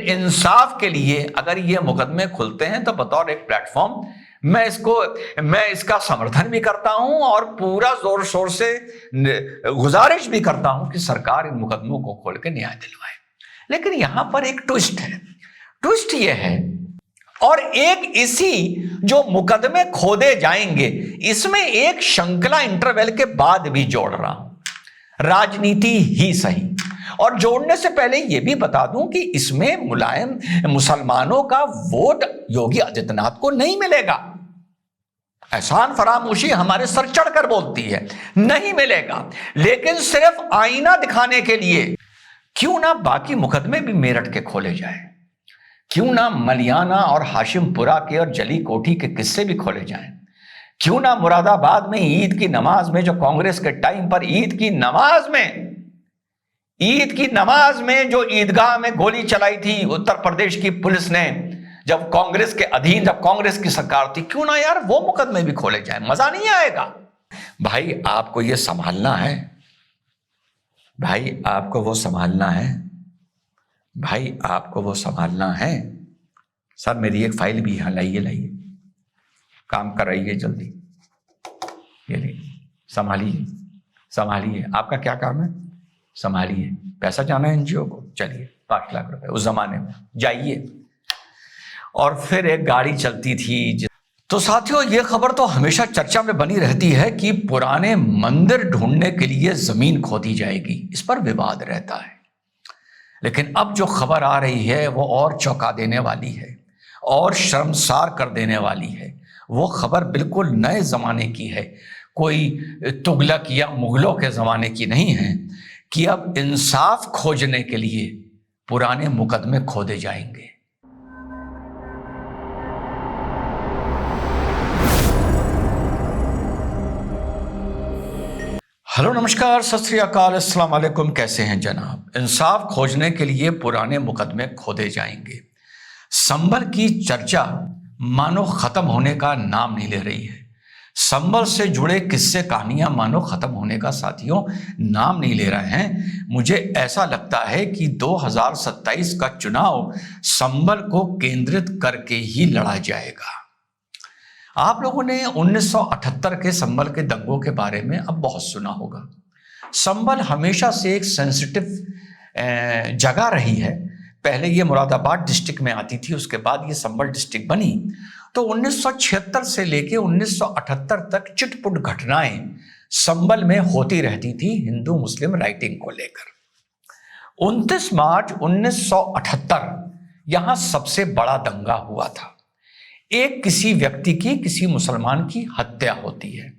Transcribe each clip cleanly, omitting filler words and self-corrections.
इंसाफ के लिए अगर ये मुकदमे खुलते हैं तो बतौर एक प्लेटफॉर्म मैं इसका समर्थन भी करता हूं और पूरा जोर शोर से गुजारिश भी करता हूं कि सरकार इन मुकदमों को खोल के न्याय दिलवाए। लेकिन यहां पर एक ट्विस्ट है। ट्विस्ट यह है, और एक इसी जो मुकदमे खोदे जाएंगे इसमें एक श्रृंखला इंटरवल के बाद भी जोड़ रहा हूं, राजनीति ही सही। और जोड़ने से पहले यह भी बता दूं कि इसमें मुसलमानों का वोट योगी आदित्यनाथ को नहीं मिलेगा। एहसान फरामोशी हमारे सर चढ़कर बोलती है, नहीं मिलेगा। लेकिन सिर्फ आईना दिखाने के लिए क्यों ना बाकी मुकदमे भी मेरठ के खोले जाए, क्यों ना मलियाना और हाशिमपुरा के और जली कोठी के किस्से भी खोले जाएं, क्यों ना मुरादाबाद में ईद की नमाज में जो कांग्रेस के टाइम पर ईद की नमाज में जो ईदगाह में गोली चलाई थी उत्तर प्रदेश की पुलिस ने, जब कांग्रेस के अधीन जब कांग्रेस की सरकार थी, क्यों ना यार वो मुकदमे भी खोले जाएं। मजा नहीं आएगा? भाई आपको ये संभालना है, भाई आपको वो संभालना है, भाई आपको वो संभालना है। सर मेरी एक फाइल भी है, लाइए काम कर रही है जल्दी, ये लीजिए, संभालिए। आपका क्या काम है? संभालिए। पैसा जाना है एनजीओ को, चलिए 5 लाख रुपए उस जमाने में, जाइए। और फिर एक गाड़ी चलती थी। तो साथियों, यह खबर तो हमेशा चर्चा में बनी रहती है कि पुराने मंदिर ढूंढने के लिए जमीन खोदी जाएगी, इस पर विवाद रहता है। लेकिन अब जो खबर आ रही है वो और चौंका देने वाली है और शर्मसार कर देने वाली है। वो खबर बिल्कुल नए ज़माने की है, कोई तुगलक या मुगलों के ज़माने की नहीं है कि अब इंसाफ खोजने के लिए पुराने मुकदमे खोदे जाएंगे। हेलो, नमस्कार, सत श्री अकाल, अस्सलाम वालेकुम। कैसे हैं जनाब? इंसाफ खोजने के लिए पुराने मुकदमे खोदे जाएंगे। संभल की चर्चा मानो खत्म होने का नाम नहीं ले रही है। संभल से जुड़े किस्से कहानियां मानो खत्म होने का साथियों नाम नहीं ले रहे हैं। मुझे ऐसा लगता है कि 2027 का चुनाव संभल को केंद्रित करके ही लड़ा जाएगा। आप लोगों ने 1978 के संभल के दंगों के बारे में अब बहुत सुना होगा। संभल हमेशा से एक सेंसिटिव जगह रही है। पहले ये मुरादाबाद डिस्ट्रिक्ट में आती थी, उसके बाद ये संभल डिस्ट्रिक्ट बनी। तो 1976 से लेके 1978 तक चिटपुट घटनाएं संभल में होती रहती थी हिंदू मुस्लिम राइटिंग को लेकर। 29 मार्च 1978 यहां सबसे बड़ा दंगा हुआ था। एक किसी व्यक्ति की, किसी मुसलमान की हत्या होती है।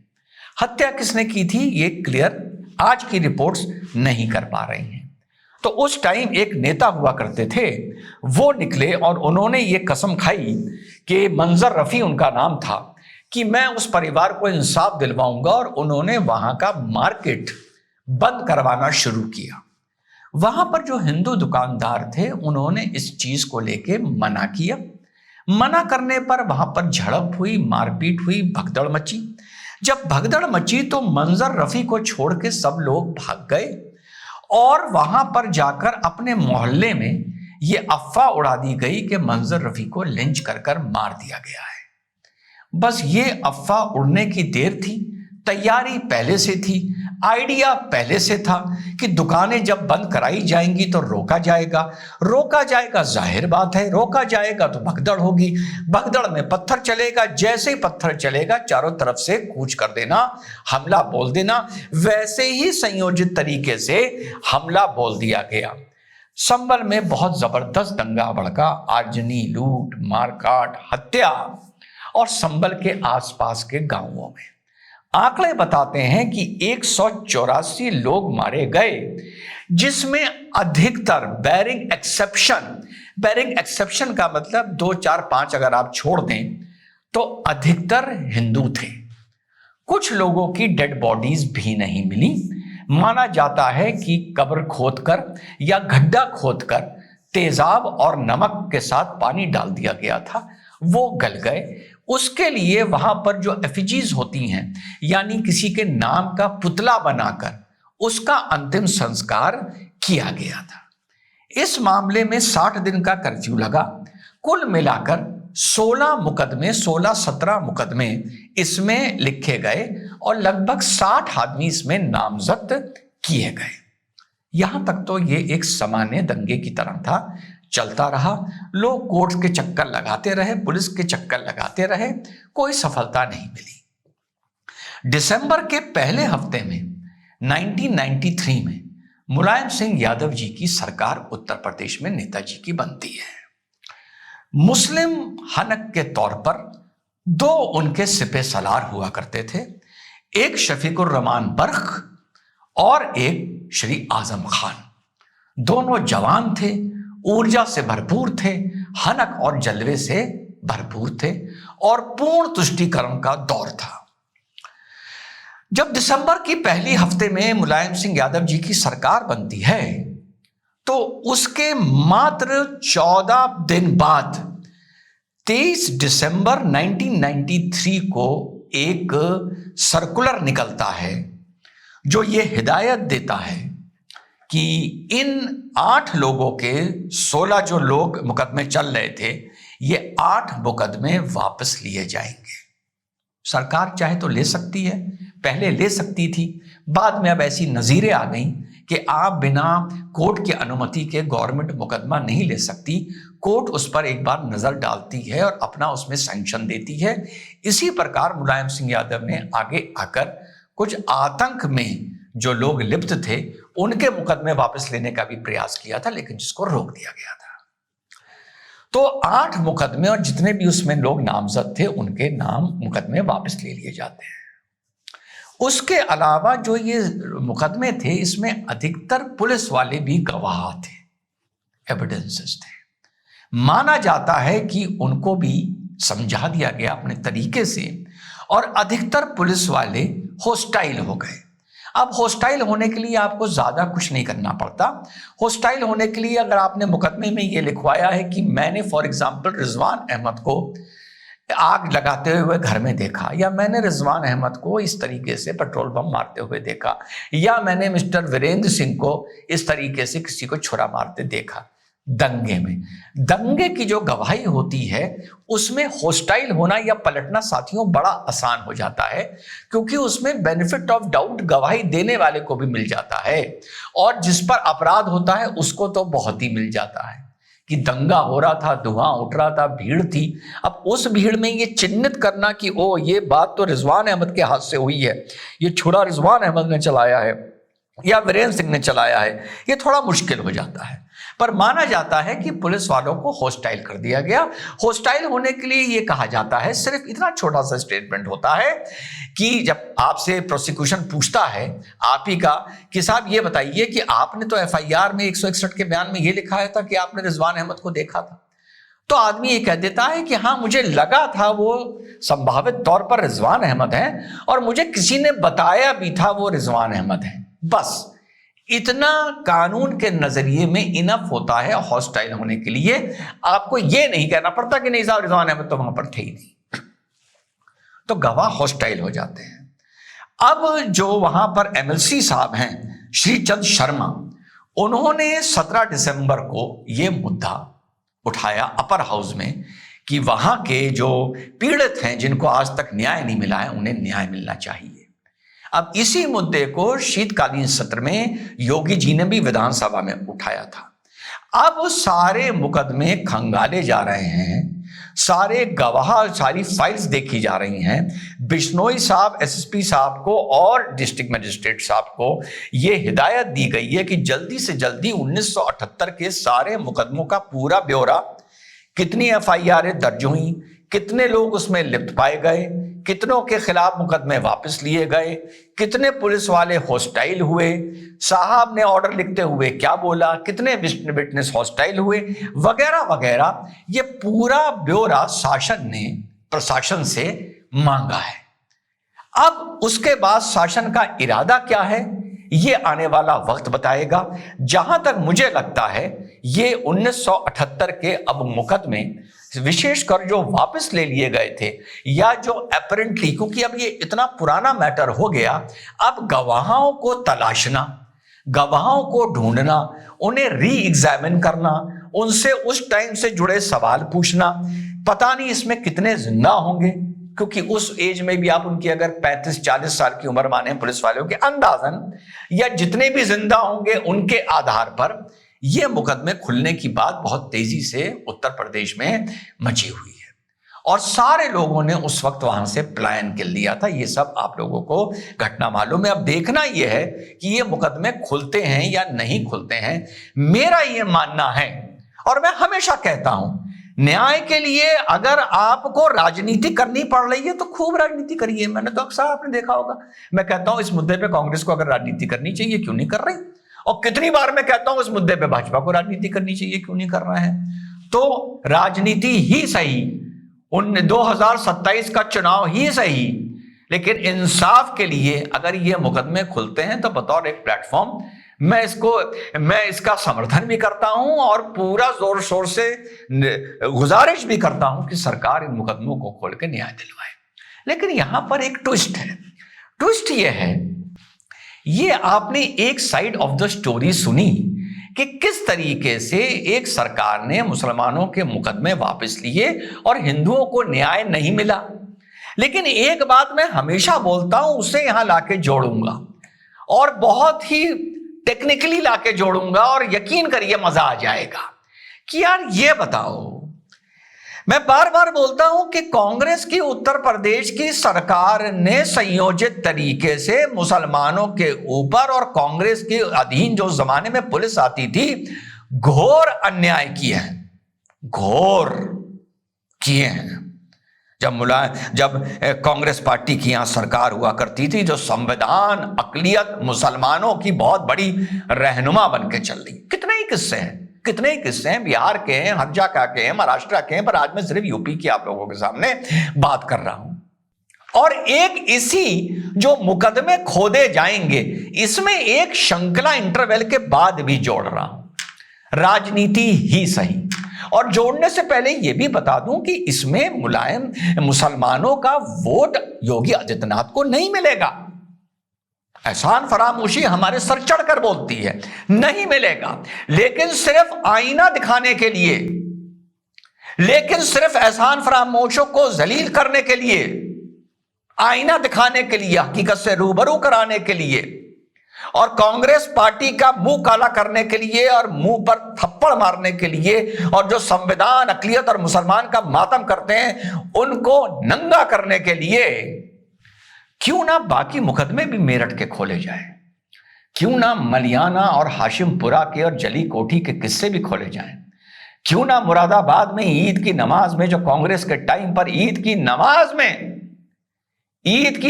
हत्या किसने की थी ये क्लियर आज की रिपोर्ट्स नहीं कर पा रही हैं। तो उस टाइम एक नेता हुआ करते थे, वो निकले और उन्होंने ये कसम खाई कि मंजर रफी उनका नाम था कि मैं उस परिवार को इंसाफ दिलवाऊंगा, और उन्होंने वहां का मार्केट बंद करवाना शुरू किया। वहां पर जो हिंदू दुकानदार थे उन्होंने इस चीज को लेके मना किया। मना करने पर वहां पर झड़प हुई, मारपीट हुई, भगदड़ मची। जब भगदड़ मची तो मंजर रफी को छोड़ के सब लोग भाग गए और वहां पर जाकर अपने मोहल्ले में ये अफवाह उड़ा दी गई कि मंजर रफी को लिंच कर मार दिया गया है। बस ये अफवाह उड़ने की देर थी। तैयारी पहले से थी, आइडिया पहले से था कि दुकानें जब बंद कराई जाएंगी तो रोका जाएगा, जाहिर बात है, रोका जाएगा तो भगदड़ होगी, भगदड़ में पत्थर चलेगा, जैसे ही पत्थर चलेगा चारों तरफ से कूच कर देना, हमला बोल देना। वैसे ही संयोजित तरीके से हमला बोल दिया गया। संभल में बहुत जबरदस्त दंगा भड़का, आगजनी, लूट, मारकाट, हत्या, और संभल के आसपास के गांवों में आंकड़े बताते हैं कि 184 लोग मारे गए, जिसमें अधिकतर बैरिंग एक्सेप्शन का मतलब 2, 4, 5 अगर आप छोड़ दें तो अधिकतर हिंदू थे। कुछ लोगों की डेड बॉडीज भी नहीं मिली। माना जाता है कि कब्र खोदकर या गड्ढा खोदकर तेजाब और नमक के साथ पानी डाल दिया गया था, वो गल गए। उसके लिए वहां पर जो एफिजीज होती हैं, यानी किसी के नाम का पुतला बनाकर उसका अंतिम संस्कार किया गया था। इस मामले में 60 दिन का कर्फ्यू लगा। कुल मिलाकर 16 मुकदमे, 16-17 मुकदमे इसमें लिखे गए और लगभग 60 आदमी इसमें नामजद किए गए। यहां तक तो ये एक सामान्य दंगे की तरह था, चलता रहा। लोग कोर्ट के चक्कर लगाते रहे, पुलिस के चक्कर लगाते रहे, कोई सफलता नहीं मिली। दिसंबर के पहले हफ्ते में 1993 में मुलायम सिंह यादव जी की सरकार उत्तर प्रदेश में नेताजी की बनती है। मुस्लिम हनक के तौर पर 2 उनके सिपह सलार हुआ करते थे, एक शफीकुर रहमान बर्क और एक श्री आजम खान। दोनों जवान थे, ऊर्जा से भरपूर थे, हनक और जलवे से भरपूर थे और पूर्ण तुष्टीकरण का दौर था। जब दिसंबर की पहली हफ्ते में मुलायम सिंह यादव जी की सरकार बनती है तो उसके मात्र 14 दिन बाद 23 दिसंबर 1993 को एक सर्कुलर निकलता है जो ये हिदायत देता है कि इन 8 लोगों के 16 जो लोग मुकदमे चल रहे थे, ये 8 मुकदमे वापस लिए जाएंगे। सरकार चाहे तो ले सकती है, पहले ले सकती थी, बाद में अब ऐसी नज़ीरें आ गई कि आप बिना कोर्ट की अनुमति के गवर्नमेंट मुकदमा नहीं ले सकती। कोर्ट उस पर एक बार नज़र डालती है और अपना उसमें सैंक्शन देती है। इसी प्रकार मुलायम सिंह यादव ने आगे आकर कुछ आतंक में जो लोग लिप्त थे उनके मुकदमे वापस लेने का भी प्रयास किया था, लेकिन जिसको रोक दिया गया था। तो 8 मुकदमे और जितने भी उसमें लोग नामजद थे उनके नाम मुकदमे वापस ले लिए जाते हैं। उसके अलावा जो ये मुकदमे थे इसमें अधिकतर पुलिस वाले भी गवाह थे, एविडेंसेस थे। माना जाता है कि उनको भी समझा दिया गया अपने तरीके से और अधिकतर पुलिस वाले होस्टाइल हो गए। अब होस्टाइल होने के लिए आपको ज्यादा कुछ नहीं करना पड़ता। होस्टाइल होने के लिए अगर आपने मुकदमे में ये लिखवाया है कि मैंने फॉर एग्जांपल रिजवान अहमद को आग लगाते हुए घर में देखा, या मैंने रिजवान अहमद को इस तरीके से पेट्रोल बम मारते हुए देखा, या मैंने मिस्टर वीरेंद्र सिंह को इस तरीके से किसी को छुरा मारते देखा, दंगे में। दंगे की जो गवाही होती है उसमें होस्टाइल होना या पलटना साथियों बड़ा आसान हो जाता है, क्योंकि उसमें बेनिफिट ऑफ डाउट गवाही देने वाले को भी मिल जाता है और जिस पर अपराध होता है उसको तो बहुत ही मिल जाता है कि दंगा हो रहा था, धुआं उठ रहा था, भीड़ थी। अब उस भीड़ में ये चिन्हित करना कि ओ ये बात तो रिजवान अहमद के हाथ से हुई है, ये छुरा रिजवान अहमद ने चलाया है या वीरेंद्र सिंह ने चलाया है, ये थोड़ा मुश्किल हो जाता है। पर माना जाता है कि पुलिस वालों को होस्टाइल कर दिया गया। होस्टाइल होने के लिए ये कहा जाता है, सिर्फ इतना छोटा सा स्टेटमेंट होता है कि जब आपसे प्रोसिक्यूशन पूछता है आप ही का कि साहब ये बताइए कि आपने तो एफआईआर में 161 के बयान में ये लिखा था कि आपने रिजवान अहमद को देखा था, तो आदमी ये कह देता है कि हाँ मुझे लगा था वो संभावित तौर पर रिजवान अहमद है और मुझे किसी ने बताया भी था वो रिजवान अहमद है। बस इतना कानून के नजरिए में इनफ होता है हॉस्टाइल होने के लिए। आपको यह नहीं कहना पड़ता कि नहीं साहब रिजवान अहमद तो वहां पर थे ही नहीं, तो गवाह हॉस्टाइल हो जाते हैं। अब जो वहां पर एमएलसी साहब हैं श्रीचंद शर्मा, उन्होंने 17 दिसंबर को यह मुद्दा उठाया अपर हाउस में कि वहां के जो पीड़ित हैं जिनको आज तक न्याय नहीं मिला है उन्हें न्याय मिलना चाहिए। अब इसी मुद्दे को शीतकालीन सत्र में योगी जी ने भी विधानसभा में उठाया था। अब सारे मुकदमे खंगाले जा रहे हैं, सारे गवाह, सारी फाइल्स देखी जा रही हैं। बिश्नोई साहब एसएसपी साहब को और डिस्ट्रिक्ट मजिस्ट्रेट साहब को यह हिदायत दी गई है कि जल्दी से जल्दी 1978 के सारे मुकदमों का पूरा ब्यौरा, कितनी एफआईआर दर्ज हुई, कितने लोग उसमें लिप्त पाए गए, कितनों के खिलाफ मुकदमे वापस लिए गए, कितने पुलिस वाले हॉस्टाइल हुए, साहब ने ऑर्डर लिखते हुए क्या बोला, कितने विटनेस हॉस्टाइल हुए, वगैरह वगैरह, ये पूरा ब्यौरा शासन ने प्रशासन से मांगा है। अब उसके बाद शासन का इरादा क्या है ये आने वाला वक्त बताएगा। जहां तक मुझे लगता है ये 1978 के अब मुकदमे विशेषकर जो वापस ले लिए गए थे या जो अपरेंटली, क्योंकि अब ये इतना पुराना मैटर हो गया, अब गवाहों को तलाशना, गवाहों को ढूंढना, उन्हें री एग्जामिन करना, उनसे उस टाइम से जुड़े सवाल पूछना, पता नहीं इसमें कितने जिंदा होंगे, क्योंकि उस एज में भी आप उनकी अगर 35-40 साल की उम्र माने पुलिस वालों के अंदाजन, या जितने भी जिंदा होंगे उनके आधार पर यह मुकदमे खुलने की बात बहुत तेजी से उत्तर प्रदेश में मची हुई है। और सारे लोगों ने उस वक्त वहां से पलायन कर लिया था। ये सब आप लोगों को घटना मालूम है। अब देखना यह है कि ये मुकदमे खुलते हैं या नहीं खुलते हैं। मेरा ये मानना है, और मैं हमेशा कहता हूं, न्याय के लिए अगर आपको राजनीति करनी पड़ रही है तो खूब राजनीति करिए। मैंने तो अक्सर आपने देखा होगा, मैं कहता हूं इस मुद्दे पे कांग्रेस को अगर राजनीति करनी चाहिए, क्यों नहीं कर रही? और कितनी बार मैं कहता हूं इस मुद्दे पे भाजपा को राजनीति करनी चाहिए, क्यों नहीं कर रहा है? तो राजनीति ही सही, 2027 का चुनाव ही सही, लेकिन इंसाफ के लिए अगर ये मुकदमे खुलते हैं तो बतौर एक प्लेटफॉर्म मैं इसका समर्थन भी करता हूं और पूरा जोर शोर से गुजारिश भी करता हूं कि सरकार इन मुकदमों को खोल के न्याय दिलवाए। लेकिन यहां पर एक ट्विस्ट है। ट्विस्ट ये है, ये आपने एक साइड ऑफ द स्टोरी सुनी कि किस तरीके से एक सरकार ने मुसलमानों के मुकदमे वापस लिए और हिंदुओं को न्याय नहीं मिला। लेकिन एक बात मैं हमेशा बोलता हूं, उसे यहां लाके जोड़ूंगा और बहुत ही टेक्निकली लाके जोड़ूंगा, और यकीन करिए मजा आ जाएगा कि यार ये बताओ, मैं बार बार बोलता हूं कि कांग्रेस की उत्तर प्रदेश की सरकार ने संयोजित तरीके से मुसलमानों के ऊपर और कांग्रेस के अधीन जो जमाने में पुलिस आती थी, घोर अन्याय किए हैं, घोर किए हैं। जब कांग्रेस पार्टी की यहां सरकार हुआ करती थी, जो संविधान अकलियत मुसलमानों की बहुत बड़ी रहनुमा बन के चल रही। कितने ही किस्से हैं, बिहार के हैं, हर जगह के हैं, महाराष्ट्र के हैं, पर आज मैं सिर्फ यूपी की आप लोगों के सामने बात कर रहा हूं। और एक इसी जो मुकदमे खोदे जाएंगे, इसमें एक श्रृंखला इंटरवल के बाद भी जोड़ रहा हूं, राजनीति ही सही। और जोड़ने से पहले यह भी बता दूं कि इसमें मुसलमानों का वोट योगी आदित्यनाथ को नहीं मिलेगा। एहसान फरामोशी हमारे सर चढ़कर बोलती है, नहीं मिलेगा। लेकिन सिर्फ आईना दिखाने के लिए, लेकिन सिर्फ एहसान फरामोशों को जलील करने के लिए, आईना दिखाने के लिए, हकीकत से रूबरू कराने के लिए, और कांग्रेस पार्टी का मुंह काला करने के लिए और मुंह पर थप्पड़ मारने के लिए, और जो संविधान अकलियत और मुसलमान का मातम करते हैं उनको नंगा करने के लिए, क्यों ना बाकी मुकदमे भी मेरठ के खोले जाए, क्यों ना मलियाना और हाशिमपुरा के और जली कोठी के किस्से भी खोले जाएं, क्यों ना मुरादाबाद में ईद की नमाज में, जो कांग्रेस के टाइम पर ईद की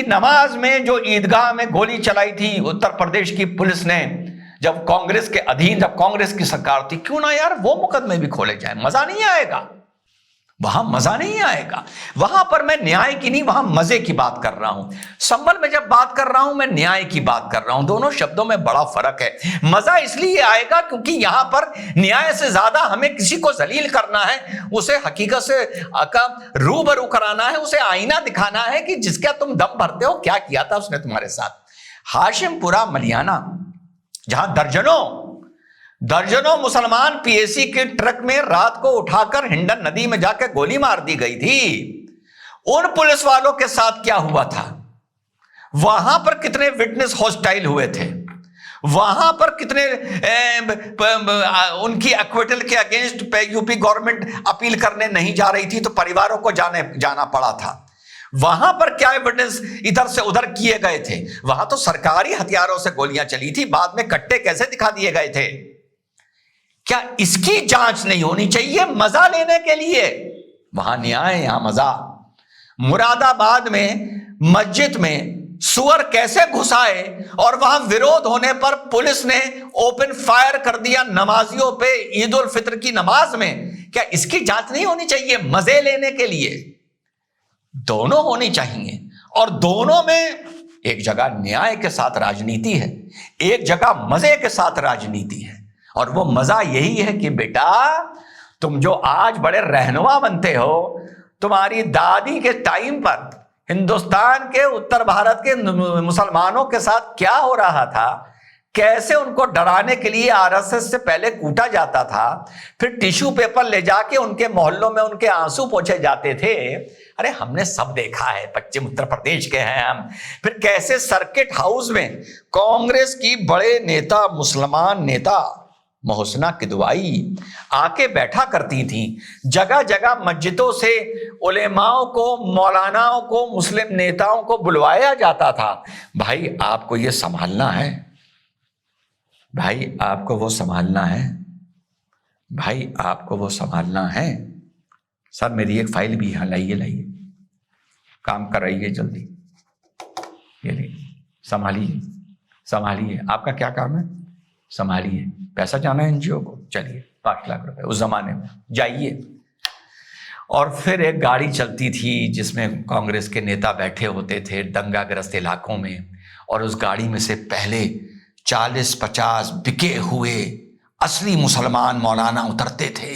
नमाज में जो ईदगाह में गोली चलाई थी उत्तर प्रदेश की पुलिस ने, जब कांग्रेस के अधीन, जब कांग्रेस की सरकार थी, क्यों ना यार वो मुकदमे भी खोले जाएं। मजा नहीं आएगा वहां, मजा नहीं आएगा वहां पर। मैं न्याय की नहीं, वहां मजे की बात कर रहा हूं। संभल में जब बात कर रहा हूं, मैं न्याय की बात कर रहा हूं। दोनों शब्दों में बड़ा फर्क है। मजा इसलिए आएगा क्योंकि यहां पर न्याय से ज्यादा हमें किसी को जलील करना है, उसे हकीकत से रूबरू कराना है, उसे आईना दिखाना है कि जिसका तुम दम भरते हो, क्या किया था उसने तुम्हारे साथ। हाशिमपुरा मलियाना, जहां दर्जनों मुसलमान पीएसी के ट्रक में रात को उठाकर हिंडन नदी में जाकर गोली मार दी गई थी, उन पुलिस वालों के साथ क्या हुआ था? वहां पर कितने विटनेस हॉस्टाइल हुए थे, वहां पर कितने उनकी एक्विटल के अगेंस्ट यूपी गवर्नमेंट अपील करने नहीं जा रही थी तो परिवारों को जाना पड़ा था। वहां पर क्या एविडेंस इधर से उधर किए गए थे। वहां तो सरकारी हथियारों से गोलियां चली थी, बाद में कट्टे कैसे दिखा दिए गए थे। क्या इसकी जांच नहीं होनी चाहिए मजा लेने के लिए? वहां न्याय, यहां मजा। मुरादाबाद में मस्जिद में सुअर कैसे घुसाए और वहां विरोध होने पर पुलिस ने ओपन फायर कर दिया नमाजियों पे ईद उल फित्र की नमाज में। क्या इसकी जांच नहीं होनी चाहिए मजे लेने के लिए? दोनों होनी चाहिए, और दोनों में एक जगह न्याय के साथ राजनीति है, एक जगह मजे के साथ राजनीति है। और वो मजा यही है कि बेटा, तुम जो आज बड़े रहनुमा बनते हो, तुम्हारी दादी के टाइम पर हिंदुस्तान के उत्तर भारत के मुसलमानों के साथ क्या हो रहा था, कैसे उनको डराने के लिए आरएसएस से पहले कूटा जाता था, फिर टिश्यू पेपर ले जाके उनके मोहल्लों में उनके आंसू पोंछे जाते थे। अरे हमने सब देखा है, पश्चिम उत्तर प्रदेश के हैं हम। फिर कैसे सर्किट हाउस में कांग्रेस की बड़े नेता, मुसलमान नेता मोहसिना किदवाई आके बैठा करती थी। जगह जगह मस्जिदों से उलेमाओं को, मौलानाओं को, मुस्लिम नेताओं को बुलवाया जाता था। भाई आपको ये संभालना है, भाई आपको वो संभालना है, भाई आपको वो संभालना है। सर मेरी एक फाइल भी है, लाइए लाइए, काम कर रही है जल्दी, ये लीजिए, संभालिए संभालिए। आपका क्या काम है? संभालिए। पैसा जाना है एनजीओ को, चलिए 5 लाख रुपए उस जमाने में, जाइए। और फिर एक गाड़ी चलती थी जिसमें कांग्रेस के नेता बैठे होते थे दंगाग्रस्त इलाकों में, और उस गाड़ी में से पहले 40-50 बिके हुए असली मुसलमान मौलाना उतरते थे।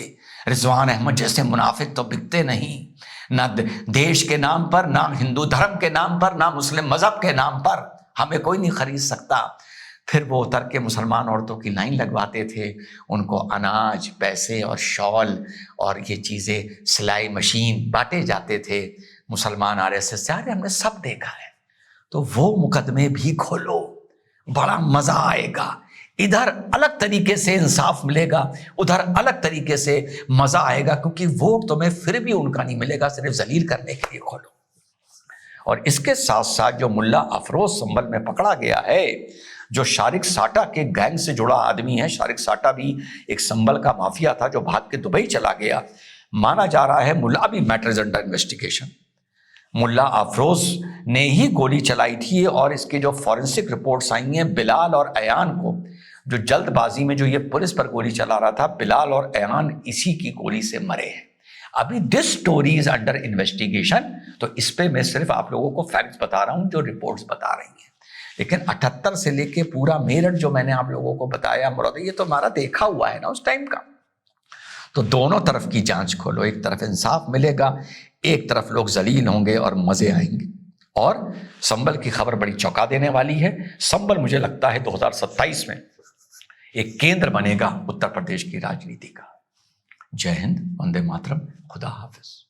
रिजवान अहमद जैसे मुनाफिक तो बिकते नहीं, ना देश के नाम पर, ना हिंदू धर्म के नाम पर, ना मुस्लिम मजहब के नाम पर, हमें कोई नहीं खरीद सकता। फिर वो उतर के मुसलमान औरतों की लाइन लगवाते थे, उनको अनाज, पैसे और शॉल और ये चीज़ें, सिलाई मशीन बांटे जाते थे। मुसलमान आरएसएस से, अरे हमने सब देखा है। तो वो मुकदमे भी खोलो, बड़ा मजा आएगा। इधर अलग तरीके से इंसाफ मिलेगा, उधर अलग तरीके से मजा आएगा, क्योंकि वोट तुम्हें फिर भी उनका नहीं मिलेगा, सिर्फ जलील करने के लिए खोलो। और इसके साथ साथ जो मुल्ला अफरोज संभल में पकड़ा गया है, जो शारिक साटा के गैंग से जुड़ा आदमी है, शारिक साटा भी एक संभल का माफिया था जो भाग के दुबई चला गया, माना जा रहा है मुल्ला भी मैटर इज अंडर इन्वेस्टिगेशन। मुल्ला अफरोज ने ही गोली चलाई थी, और इसके जो फॉरेंसिक रिपोर्ट्स आई हैं, बिलाल और अयान को, जो जल्दबाजी में जो ये पुलिस पर गोली चला रहा था, बिलाल और अयान इसी की गोली से मरे हैं। अभी this story is under investigation, तो इस पे मैं सिर्फ आप लोगों को फैक्ट्स बता रहा हूं जो रिपोर्ट्स बता रही हैं। लेकिन 78 से लेके पूरा मेरठ जो मैंने आप लोगों को बताया, मुराद, ये तो हमारा देखा हुआ है ना उस टाइम का। तो दोनों तरफ की जांच खोलो, एक तरफ इंसाफ मिलेगा, एक तरफ लोग जलील होंगे और मजे आएंगे। और संभल की खबर बड़ी चौंका देने वाली है। संभल मुझे लगता है 2027 में एक केंद्र बनेगा उत्तर प्रदेश की राजनीति का। जय हिंद, वंदे मातरम, खुदा हाफिज।